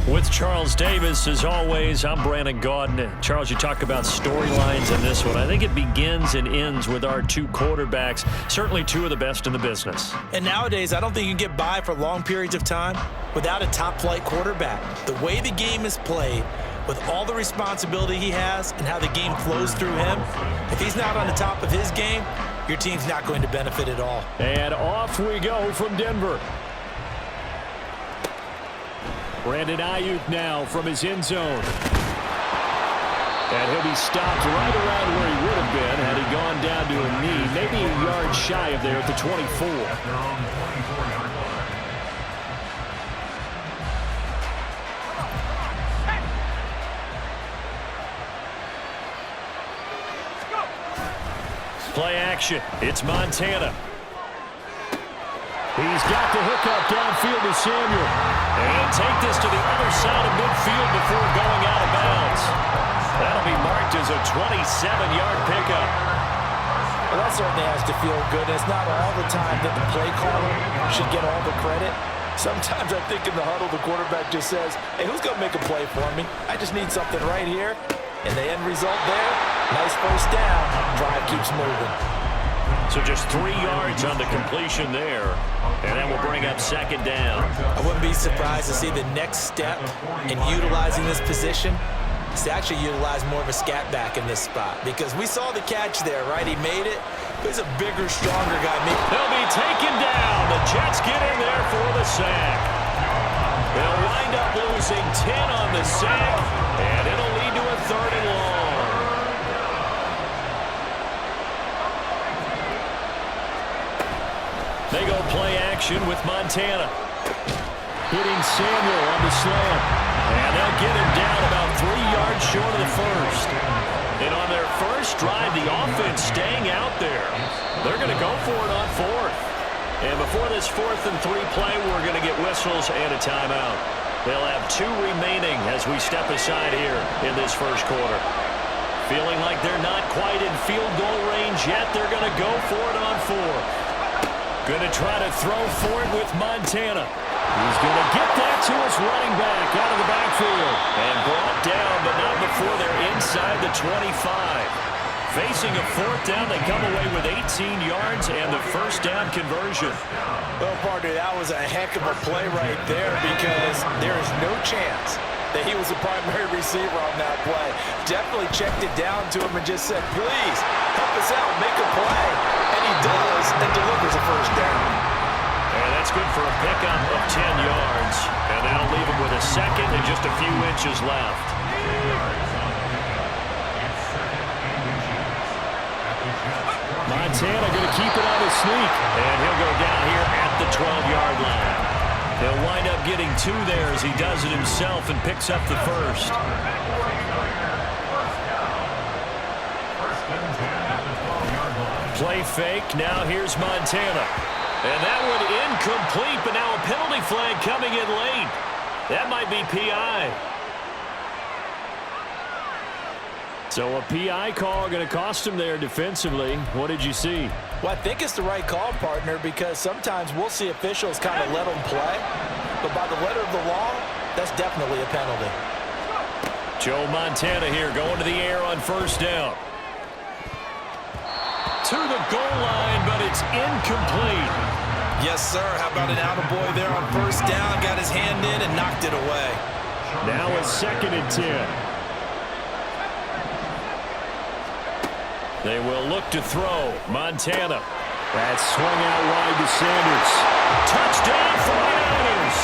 With Charles Davis, as always, I'm Brandon Gaudin. Charles, you talk about storylines in this one. I think it begins and ends with our two quarterbacks, certainly two of the best in the business. And nowadays, I don't think you can get by for long periods of time without a top-flight quarterback. The way the game is played, with all the responsibility he has and how the game flows through him, if he's not on the top of his game, your team's not going to benefit at all. And off we go from Denver. Brandon Aiyuk now from his end zone. And he'll be stopped right around where he would have been had he gone down to a knee, maybe a yard shy of there at the 24. Play action. It's Montana. He's got the hookup downfield to Samuel. And take this to the other side of midfield before going out of bounds. That'll be marked as a 27-yard pickup. Well, that certainly has to feel good. It's not all the time that the play caller should get all the credit. Sometimes I think in the huddle, the quarterback just says, hey, who's going to make a play for me? I just need something right here. And the end result there, nice first down. Drive keeps moving. So just 3 yards on the completion there. And that will bring up second down. I wouldn't be surprised to see the next step in utilizing this position is to actually utilize more of a scat back in this spot. Because we saw the catch there, right? He made it. He's a bigger, stronger guy. He'll be taken down. The Jets get in there for the sack. They'll wind up losing 10 on the sack. And it'll lead to a 3rd and long. They go play action with Montana. Hitting Samuel on the slam. And they'll get him down about 3 yards short of the first. And on their first drive, the offense staying out there. They're going to go for it on 4th. And before this 4th and 3 play, we're going to get whistles and a timeout. They'll have 2 remaining as we step aside here in this first quarter. Feeling like they're not quite in field goal range yet, they're going to go for it on 4th. Going to try to throw for it with Montana. He's going to get that to his running back out of the backfield. And brought down, but not before they're inside the 25. Facing a 4th down, they come away with 18 yards and the first down conversion. Well, partner, that was a heck of a play right there because there is no chance that he was the primary receiver on that play. Definitely checked it down to him and just said, please, help us out, make a play. And he does and delivers a first down. And that's good for a pickup of 10 yards. And that'll leave him with a second and just a few inches left. Montana going to keep it on his sneak. And he'll go down here at the 12-yard line. He'll wind up getting 2 there as he does it himself and picks up the first. Play fake. Now here's Montana. And that one incomplete, but now a penalty flag coming in late. That might be PI. So a PI call going to cost him there defensively. What did you see? Well, I think it's the right call, partner, because sometimes we'll see officials kind of let them play. But by the letter of the law, that's definitely a penalty. Joe Montana here going to the air on first down. To the goal line, but it's incomplete. Yes, sir. How about an attaboy there on first down? Got his hand in and knocked it away. Now a 2nd and 10. They will look to throw. Montana. That swung out wide to Sanders. Touchdown 49ers.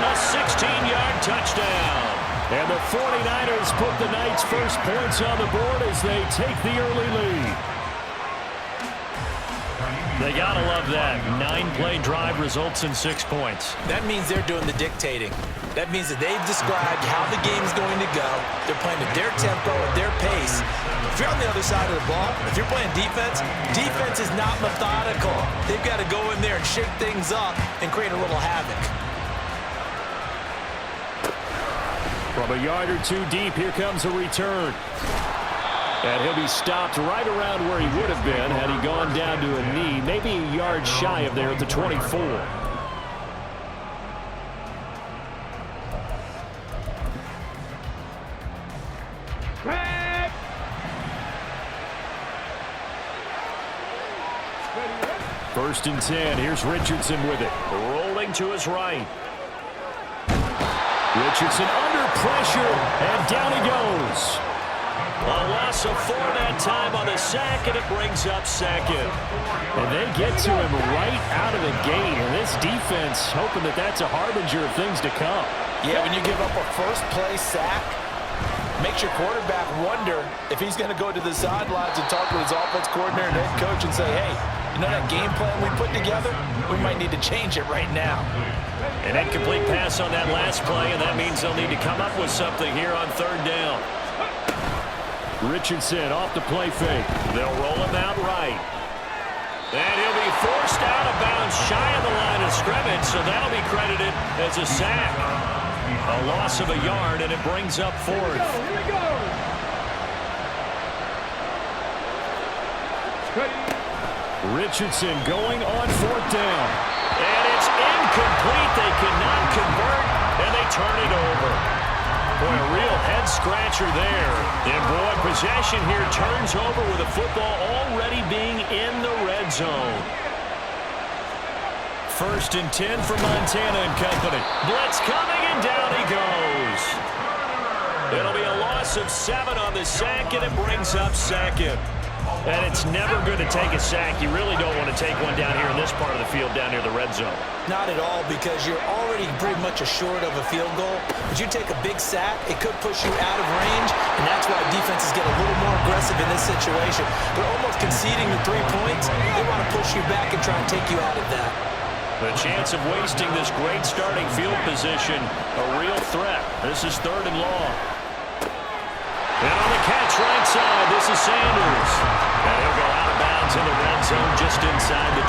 A 16-yard touchdown. And the 49ers put the Knights' first points on the board as they take the early lead. They gotta love that. 9-play drive results in 6 points. That means they're doing the dictating. That means that they've described how the game's going to go. They're playing at their tempo, at their pace. If you're on the other side of the ball, if you're playing defense, defense is not methodical. They've got to go in there and shake things up and create a little havoc. From a yard or 2 deep, here comes a return. And he'll be stopped right around where he would have been had he gone down to a knee, maybe a yard shy of there at the 24. First and 10. Here's Richardson with it. Rolling to his right. Richardson under pressure, and down he goes. A loss of 4 that time on the sack, and it brings up second. And they get to him right out of the gate, and this defense hoping that that's a harbinger of things to come. Yeah, when you give up a first-play sack, makes your quarterback wonder if he's going to go to the sidelines and talk with his offense coordinator and head coach and say, hey, you know that game plan we put together? We might need to change it right now. An incomplete pass on that last play, and that means they'll need to come up with something here on third down. Richardson off the play fake. They'll roll him out right. And he'll be forced out of bounds shy of the line of scrimmage, so that'll be credited as a sack. A loss of a yard, and it brings up fourth. Here we go. Richardson going on fourth down. And it's incomplete. They cannot convert, and they turn it over. Boy, a real head-scratcher there. And, boy, possession here turns over with the football already being in the red zone. First and 10 for Montana and company. Blitz coming, and down he goes. It'll be a loss of 7 on the sack, and it brings up second. And it's never good to take a sack. You really don't want to take one down here in this part of the field down near the red zone. Not at all, because you're already pretty much assured of a field goal. But you take a big sack, it could push you out of range, and that's why defenses get a little more aggressive in this situation. They're almost conceding the 3 points. They want to push you back and try and take you out of that. The chance of wasting this great starting field position, a real threat. This is third and long. And on the catch right side, this is Sanders. And he'll go out of bounds in the red zone just inside the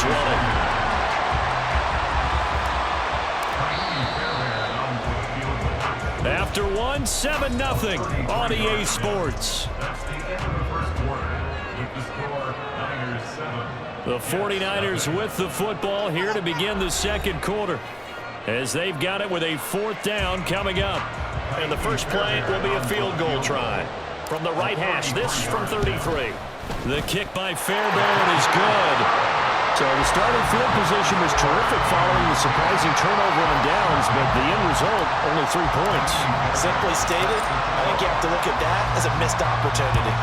20. After one, 7-0 on EA Sports. The 49ers with the football here to begin the second quarter, as they've got it with a fourth down coming up. And the first play will be a field goal try. From the right hash, this from 33. The kick by Fairbairn is good. So the starting field position was terrific following the surprising turnover on downs, but the end result, only 3 points. Simply stated, I think you have to look at that as a missed opportunity.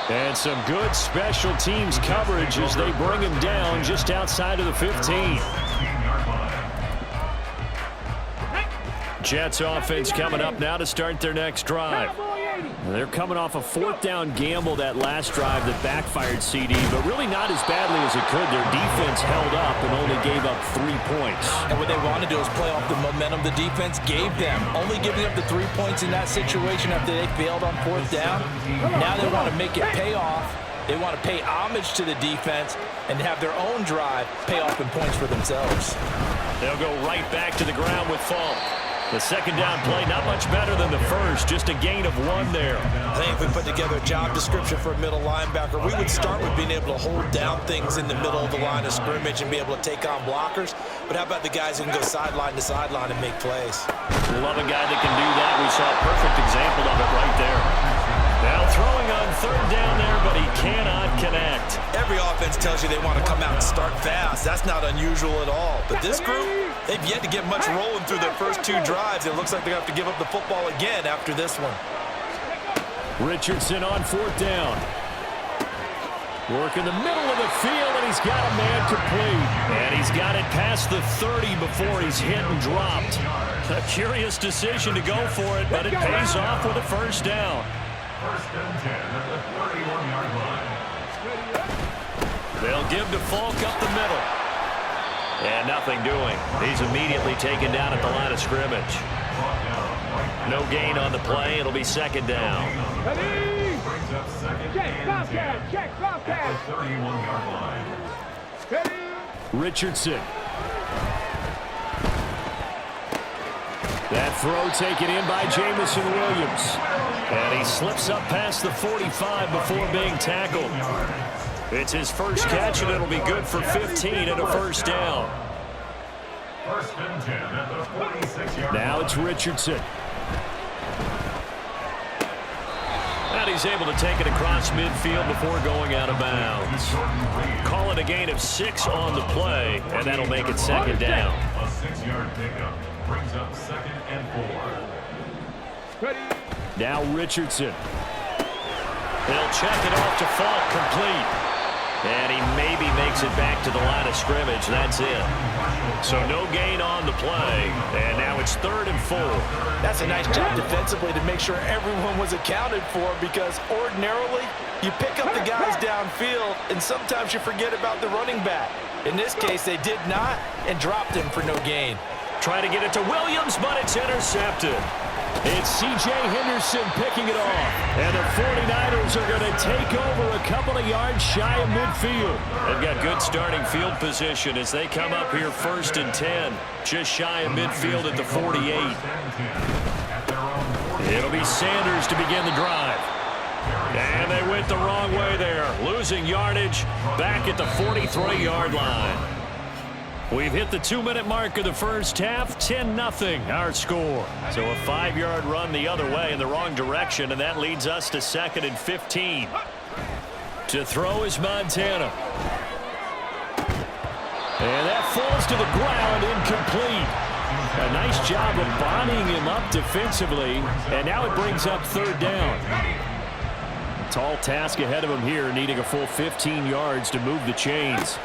And some good special teams coverage as they bring him down just outside of the 15. Jets offense coming up now to start their next drive. They're coming off a fourth down gamble that last drive that backfired CD, but really not as badly as it could. Their defense held up and only gave up 3 points. And what they want to do is play off the momentum the defense gave them. Only giving up the 3 points in that situation after they failed on fourth down. Now they want to make it pay off. They want to pay homage to the defense and have their own drive pay off in points for themselves. They'll go right back to the ground with Falk. The second down play, not much better than the first, just a gain of 1 there. I think if we put together a job description for a middle linebacker, we would start with being able to hold down things in the middle of the line of scrimmage and be able to take on blockers. But how about the guys who can go sideline to sideline and make plays? Love a guy that can do that. We saw a perfect example of it right there. Now throwing on third down there, but he cannot connect. Every offense tells you they want to come out and start fast. That's not unusual at all. But this group, they've yet to get much rolling through their first 2 drives. It looks like they're going to have to give up the football again after this one. Richardson on fourth down. Work in the middle of the field, and he's got a man complete. And he's got it past the 30 before he's hit and dropped. A curious decision to go for it, but it pays off with a first down. First and 10 at the 31-yard line. They'll give to Falk up the middle. And nothing doing. He's immediately taken down at the line of scrimmage. No gain on the play. It'll be second down. Ready? Brings up second and 10 at the 31-yard line. Ready? Richardson. That throw taken in by Jamison Williams. And he slips up past the 45 before being tackled. It's his first catch, and it'll be good for 15 and a first down. First and 10 at the 46-yard line. Now it's Richardson. he's able to take it across midfield before going out of bounds. Call it a gain of 6 on the play, and that'll make it second down. A 6-yard pickup brings up 2nd and 4. Now Richardson. He'll check it off to Falk, complete. And he maybe makes it back to the line of scrimmage. That's it. So no gain on the play. And now it's 3rd and 4. That's a nice job defensively to make sure everyone was accounted for, because ordinarily you pick up the guys downfield and sometimes you forget about the running back. In this case, they did not and dropped him for no gain. Trying to get it to Williams, but it's intercepted. It's C.J. Henderson picking it off. And the 49ers are going to take over a couple of yards shy of midfield. They've got good starting field position as they come up here 1st and 10. Just shy of midfield at the 48. It'll be Sanders to begin the drive. And they went the wrong way there. Losing yardage back at the 43-yard line. We've hit the 2-minute mark of the first half. 10-0 our score. So a 5-yard run the other way in the wrong direction, and that leads us to 2nd and 15. To throw is Montana. And that falls to the ground, incomplete. A nice job of bodying him up defensively, and now it brings up 3rd down. Tall task ahead of him here, needing a full 15 yards to move the chains.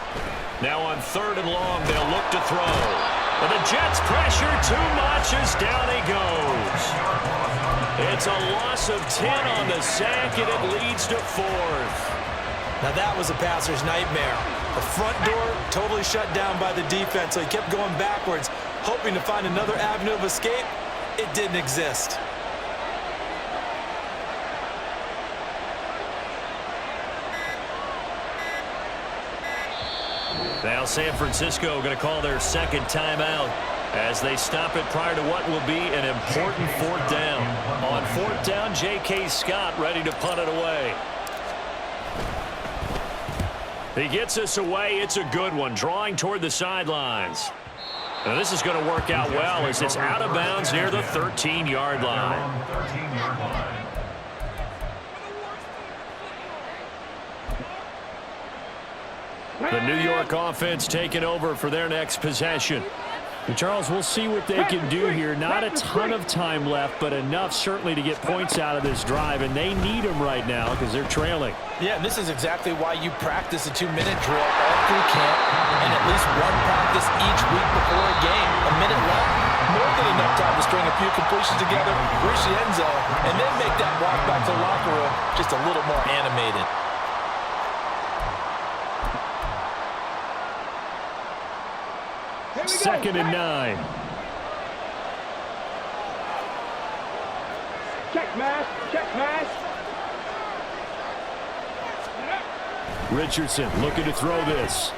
Now on 3rd and long, they'll look to throw. But the Jets pressure too much as down he goes. It's a loss of 10 on the sack, and it leads to 4th. Now that was a passer's nightmare. The front door totally shut down by the defense, so he kept going backwards, hoping to find another avenue of escape. It didn't exist. Now San Francisco going to call their 2nd timeout as they stop it prior to what will be an important 4th down. On 4th down, J.K. Scott ready to punt it away. He gets us away. It's a good one, drawing toward the sidelines. Now this is going to work out well as it's out of bounds near the 13-yard line. The New York offense taking over for their next possession. And Charles, we'll see what they can do here. Not a ton of time left, but enough certainly to get points out of this drive, and they need them right now because they're trailing. Yeah, and this is exactly why you practice a 2-minute drill all through camp and at least one practice each week before a game. A minute left, more than enough time to string a few completions together, reach the end zone, and then make that walk back to the locker room just a little more animated. Second and 9. Check mask, check mask. Richardson looking to throw this.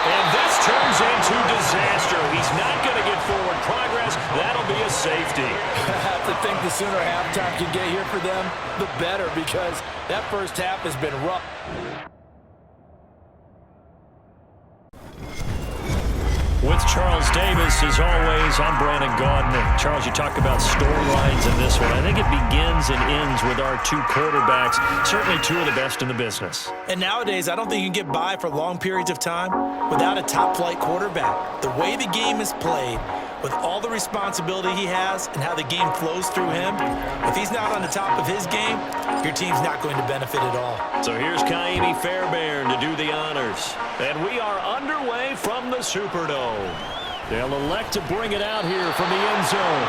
And this turns into disaster. He's not going to get forward progress. That'll be a safety. I have to think the sooner halftime can get here for them, the better, because that first half has been rough. With Charles Davis, as always, I'm Brandon Gaudin. Charles, you talk about storylines in this one. I think it begins and ends with our 2 quarterbacks, certainly 2 of the best in the business. And nowadays, I don't think you can get by for long periods of time without a top-flight quarterback. The way the game is played, with all the responsibility he has and how the game flows through him, if he's not on the top of his game, your team's not going to benefit at all. So here's Kaimi Fairbairn to do the honors. And we are underway from the Superdome. They'll elect to bring it out here from the end zone.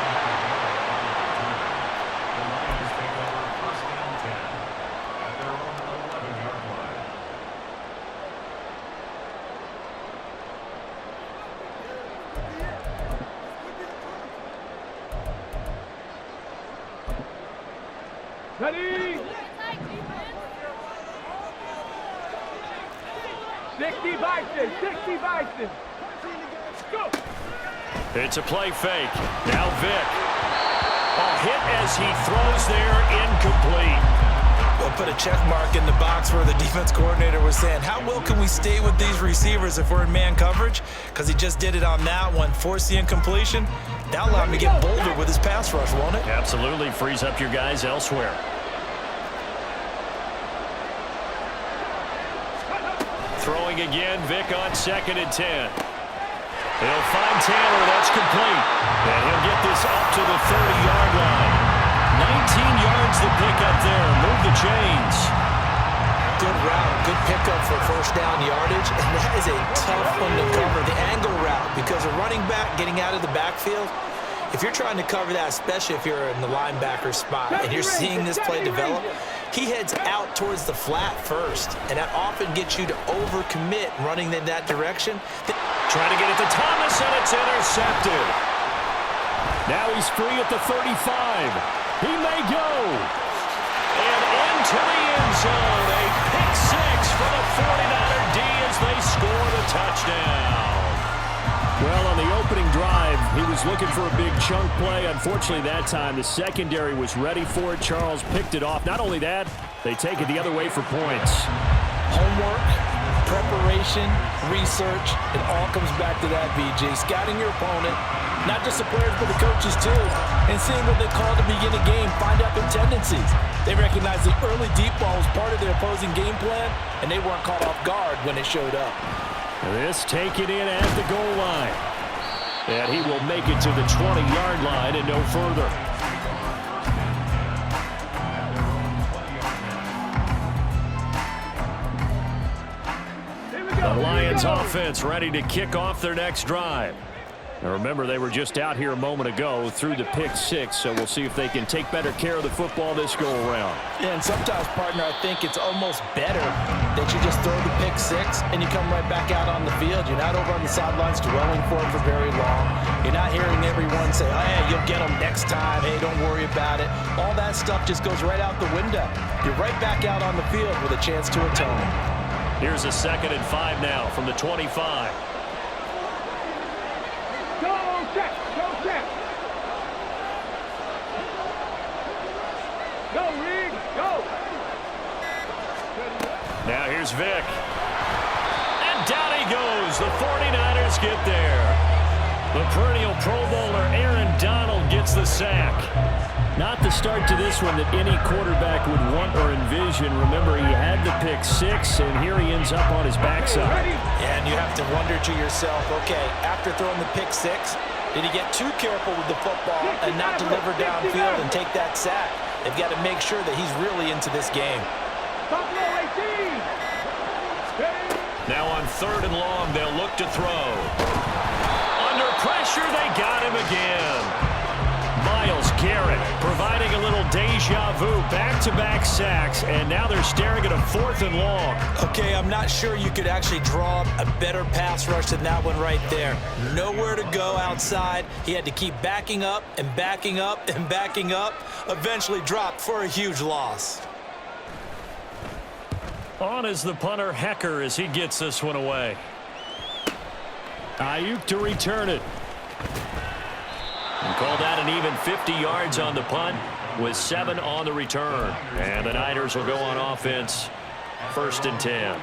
Ready? 60 Bison, 60 Bison. Go. It's a play fake. Now Vic. A hit as he throws there, incomplete. We'll put a check mark in the box where the defense coordinator was saying, how well can we stay with these receivers if we're in man coverage? Because he just did it on that one, forced the incompletion. That'll allow him to get bolder with his pass rush, won't it? Absolutely frees up your guys elsewhere. Throwing again, Vic on 2nd and 10. He'll find Taylor. That's complete. And he'll get this up to the 30-yard line. 19 yards the pickup there. Move the chains. Good route, good pickup for first down yardage, and that is a tough one to cover, the angle route, because a running back getting out of the backfield, if you're trying to cover that, especially if you're in the linebacker spot, and you're seeing this play develop, he heads out towards the flat first, and that often gets you to overcommit running in that direction. Trying to get it to Thomas, and it's intercepted. Now he's free at the 35. He may go. And into the end zone. A pick six for the 49er D as they score the touchdown. Well, on the opening drive, he was looking for a big chunk play. Unfortunately, that time, the secondary was ready for it. Charles picked it off. Not only that, they take it the other way for points. Homework, preparation, research, it all comes back to that, BG. Scouting your opponent, not just the players, but the coaches too, and seeing what they call to begin a game, find out their tendencies. They recognize the early deep ball was part of their opposing game plan, and they weren't caught off guard when it showed up. This taken in at the goal line. And he will make it to the 20-yard line and no further. The Lions offense ready to kick off their next drive. Now remember, they were just out here a moment ago through the pick six, so we'll see if they can take better care of the football this go-around. Yeah, and sometimes, partner, I think it's almost better that you just throw the pick six and you come right back out on the field. You're not over on the sidelines dwelling for it for very long. You're not hearing everyone say, oh, yeah, you'll get them next time. Hey, don't worry about it. All that stuff just goes right out the window. You're right back out on the field with a chance to atone. Here's a 2nd and 5 now from the 25. Now here's Vic. And down he goes. The 49ers get there. The perennial Pro Bowler Aaron Donald gets the sack. Not the start to this one that any quarterback would want or envision. Remember, he had the pick six, and here he ends up on his backside. And you have to wonder to yourself, okay, after throwing the pick six, did he get too careful with the football and not deliver downfield and take that sack? They've got to make sure that he's really into this game. Now on 3rd and long, they'll look to throw. Under pressure, they got him again. Myles Garrett providing a little deja vu, back-to-back sacks, and now they're staring at a 4th and long. Okay, I'm not sure you could actually draw a better pass rush than that one right there. Nowhere to go outside. He had to keep backing up and backing up and backing up. Eventually dropped for a huge loss. On is the punter, Hecker, as he gets this one away. Aiyuk to return it. And called out an even 50 yards on the punt with 7 on the return. And the Niners will go on offense, 1st and 10.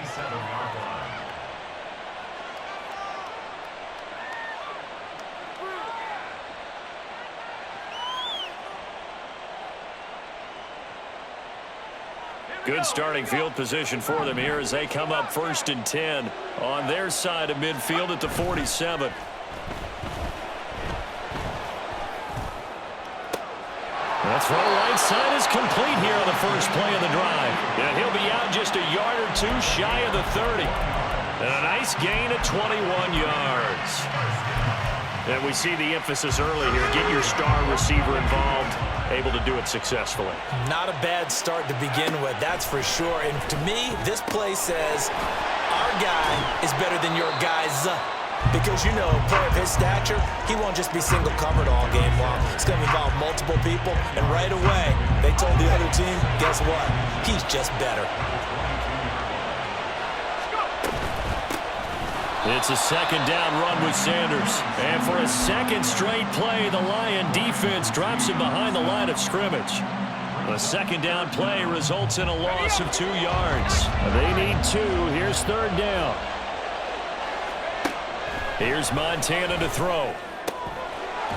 Good starting field position for them here as they come up 1st and 10 on their side of midfield at the 47. That throw right side is complete here on the first play of the drive. And he'll be out just a yard or two shy of the 30. And a nice gain of 21 yards. And we see the emphasis early here. Get your star receiver involved. Able to do it successfully. Not a bad start to begin with, that's for sure. And to me, this play says our guy is better than your guys. Because, you know, a player of his stature, he won't just be single covered all game long. It's going to involve multiple people. And right away, they told the other team, guess what? He's just better. It's a 2nd down run with Sanders. And for a 2nd straight play, the Lion defense drops him behind the line of scrimmage. A 2nd down play results in a loss of 2 yards. They need 2. Here's 3rd down. Here's Montana to throw.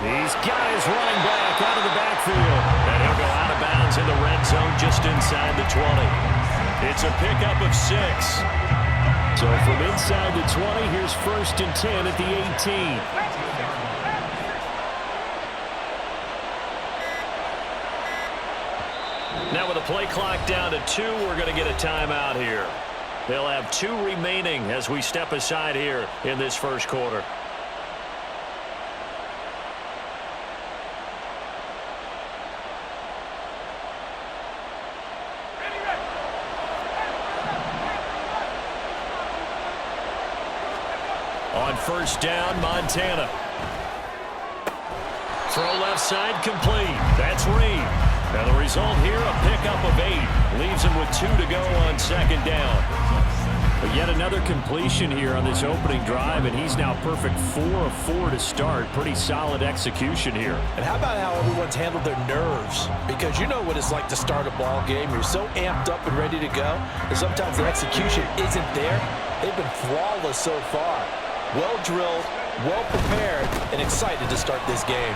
He's got his running back out of the backfield. And he'll go out of bounds in the red zone just inside the 20. It's a pickup of 6. So from inside the 20, here's 1st and 10 at the 18. Now with the play clock down to 2, we're going to get a timeout here. They'll have 2 remaining as we step aside here in this first quarter. On 1st down, Montana. Throw left side complete. That's Reed. And the result here, a pickup of 8. Leaves him with 2 to go on 2nd down. But yet another completion here on this opening drive, and he's now perfect 4 of 4 to start. Pretty solid execution here. And how about how everyone's handled their nerves? Because you know what it's like to start a ball game. You're so amped up and ready to go, and sometimes the execution isn't there. They've been flawless so far. Well drilled, well prepared, and excited to start this game.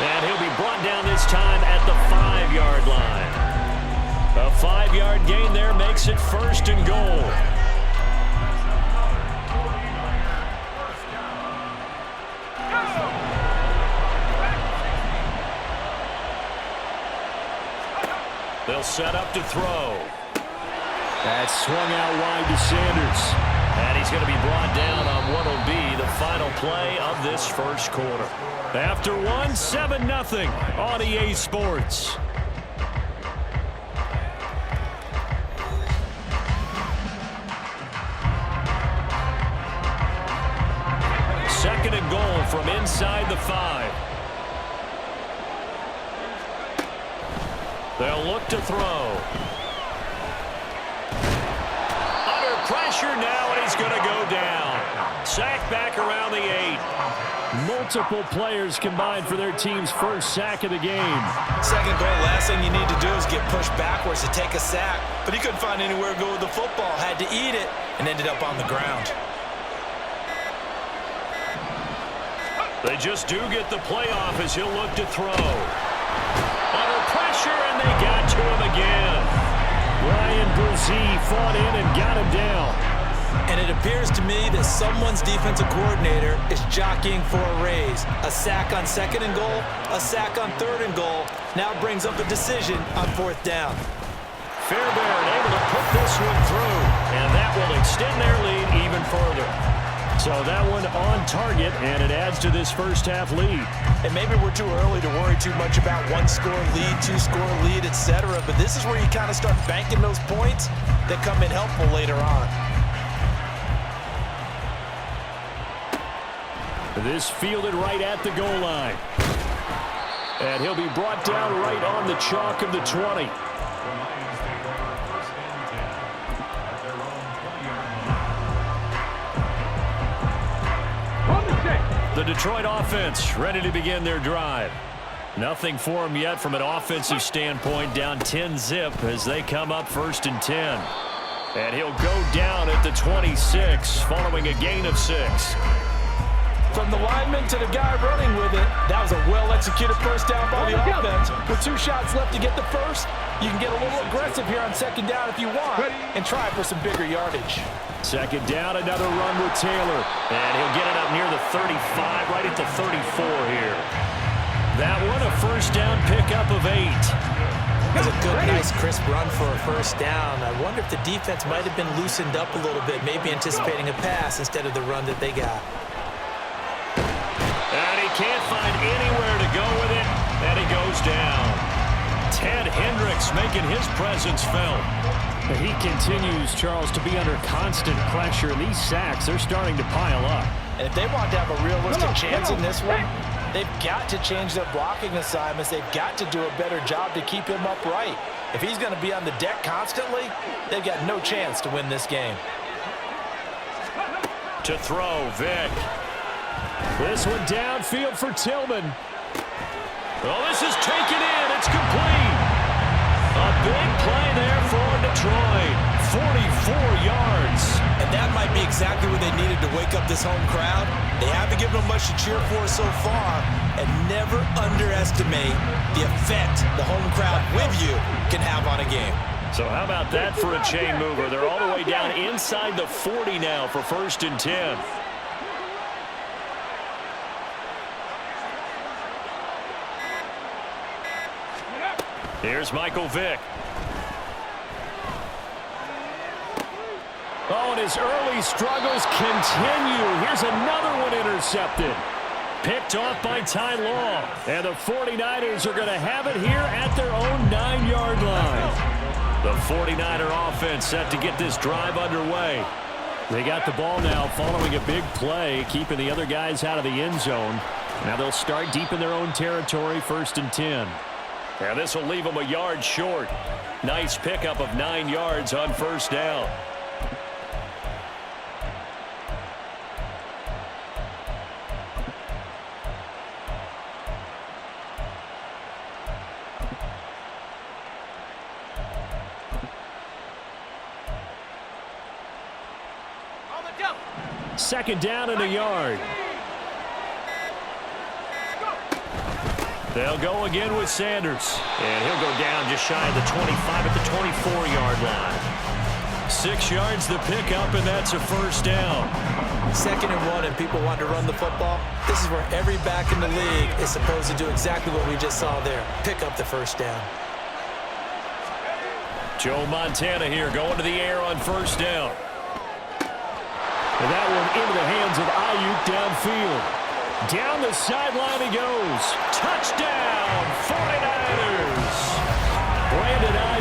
And he'll be brought down this time at the 5-yard line. A 5-yard gain there makes it 1st and goal. They'll set up to throw. That swung out wide to Sanders. And he's going to be brought down on what will be the final play of this first quarter. After 1, 7-0 on EA Sports. Second and goal from inside the 5. They'll look to throw. Pressure now, and he's going to go down. Sack back around the 8. Multiple players combined for their team's first sack of the game. Second goal, last thing you need to do is get pushed backwards to take a sack. But he couldn't find anywhere to go with the football. Had to eat it and ended up on the ground. They just do get the playoff as he'll look to throw. Under pressure, and they got to him again. Ryan Brzee fought in and got him down. And it appears to me that someone's defensive coordinator is jockeying for a raise. A sack on 2nd and goal, a sack on 3rd and goal, now brings up a decision on 4th down. Fairbairn able to put this one through, and that will extend their lead even further. So that one on target, and it adds to this first half lead. And maybe we're too early to worry too much about 1-score lead, 2-score lead, etc. But this is where you kind of start banking those points that come in helpful later on. This fielded right at the goal line. And he'll be brought down right on the chalk of the 20. The Detroit offense ready to begin their drive. Nothing for them yet from an offensive standpoint, down 10-zip as they come up 1st and 10. And he'll go down at the 26 following a gain of 6. From the lineman to the guy running with it, that was a well-executed first down by the offense. With 2 shots left to get the first, you can get a little aggressive here on 2nd down if you want and try for some bigger yardage. 2nd down, another run with Taylor. And he'll get it up near the 35, right at the 34 here. That one, a first down pickup of 8. That's a good, nice, crisp run for a first down. I wonder if the defense might have been loosened up a little bit, maybe anticipating a pass instead of the run that they got. And he can't find anywhere to go with it, and he goes down. Ted Hendricks making his presence felt. He continues, Charles, to be under constant pressure. And these sacks, they're starting to pile up. And if they want to have a realistic chance in this one, they've got to change their blocking assignments. They've got to do a better job to keep him upright. If he's going to be on the deck constantly, they've got no chance to win this game. To throw, Vick. This one downfield for Tillman. Well, this is taken in. It's complete. A big play there for Detroit. 44 yards. And that might be exactly what they needed to wake up this home crowd. They haven't given them much to cheer for so far. And never underestimate the effect the home crowd with you can have on a game. So how about that for a chain mover? They're all the way down inside the 40 now for 1st and 10. Here's Michael Vick. Oh, and his early struggles continue. Here's another one intercepted. Picked off by Ty Law. And the 49ers are going to have it here at their own 9-yard line. The 49er offense set to get this drive underway. They got the ball now following a big play, keeping the other guys out of the end zone. Now they'll start deep in their own territory, 1st and 10. And this will leave them a yard short. Nice pickup of 9 yards on 1st down. Second down and a yard. They'll go again with Sanders. And he'll go down just shy of the 25 at the 24-yard line. 6 yards the pickup, and that's a 1st down. 2nd and 1, and people want to run the football. This is where every back in the league is supposed to do exactly what we just saw there. Pick up the 1st down. Joe Montana here going to the air on 1st down. And that one into the hands of Aiyuk downfield. Down the sideline he goes. Touchdown, 49ers. Brandon Aiyuk